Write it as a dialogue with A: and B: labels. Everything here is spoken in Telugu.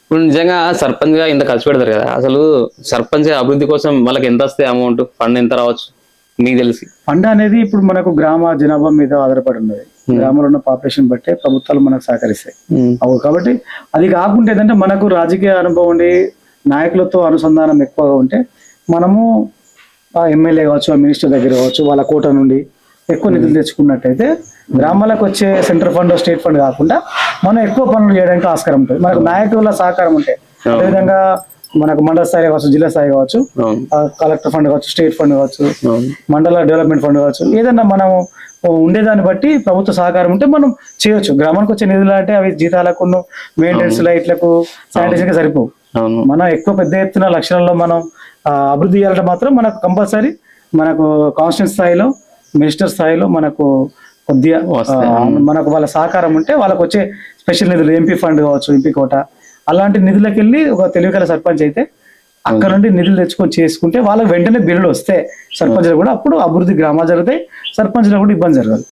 A: ఇప్పుడు నిజంగా సర్పంచ్ గా ఇంత ఖర్చు పెడతారు కదా, అసలు సర్పంచ్ అభివృద్ధి కోసం వాళ్ళకి ఎంత వస్తాయి అమౌంట్, ఫండ్ ఎంత రావచ్చు మీకు తెలిసి?
B: ఫండ్ అనేది ఇప్పుడు మనకు గ్రామ జనాభా మీద ఆధారపడి ఉన్నది. గ్రామంలో ఉన్న పాపులేషన్ బట్టే ప్రభుత్వాలు మనకు సహకరిస్తాయి. అవు కాబట్టి అది కాకుండా ఏంటంటే మనకు రాజకీయ అనుభవం ఉండి నాయకులతో అనుసంధానం ఎక్కువగా ఉంటే మనము ఎమ్మెల్యే కావచ్చు, మినిస్టర్ దగ్గర కావచ్చు, వాళ్ళ కోట నుండి ఎక్కువ నిధులు తెచ్చుకున్నట్టయితే గ్రామాలకు వచ్చే సెంట్రల్ ఫండ్ స్టేట్ ఫండ్ కాకుండా మనం ఎక్కువ పనులు చేయడానికి ఆస్కారం ఉంటుంది. మనకు నాయకుల సహకారం ఉంటే అదేవిధంగా మనకు మండల స్థాయి కావచ్చు, జిల్లా స్థాయి కావచ్చు, కలెక్టర్ ఫండ్ కావచ్చు, స్టేట్ ఫండ్ కావచ్చు, మండల డెవలప్మెంట్ ఫండ్ కావచ్చు, ఏదన్నా మనం ఉండేదాన్ని బట్టి ప్రభుత్వ సహకారం ఉంటే మనం చేయొచ్చు. గ్రామానికి వచ్చే నిధులు అంటే అవి జీతాలకు, మెయింటెనెన్స్, లైట్లకు, శానిటేషన్ కి సరిపోవు. మనం ఎక్కువ పెద్ద ఎత్తున లక్షణంలో మనం అభివృద్ధి చేయాలంటే మాత్రం మనకు కంపల్సరీ మనకు కాన్స్టిట్యూషన్ స్థాయిలో, మినిస్టర్ స్థాయిలో మనకు కొద్దిగా మనకు వాళ్ళ సహకారం ఉంటే వాళ్ళకు వచ్చే స్పెషల్ నిధులు, ఎంపీ ఫండ్ కావచ్చు, ఎంపీ కోట, అలాంటి నిధులకు వెళ్ళి ఒక తెలివికల సర్పంచ్ అయితే అక్కడ నుండి నిధులు తెచ్చుకొని చేసుకుంటే వాళ్ళకి వెంటనే బిల్లులు వస్తే సర్పంచ్లు కూడా అప్పుడు అభివృద్ధి గ్రామాలు జరుగుతాయి, సర్పంచ్లు కూడా ఇబ్బంది జరగదు.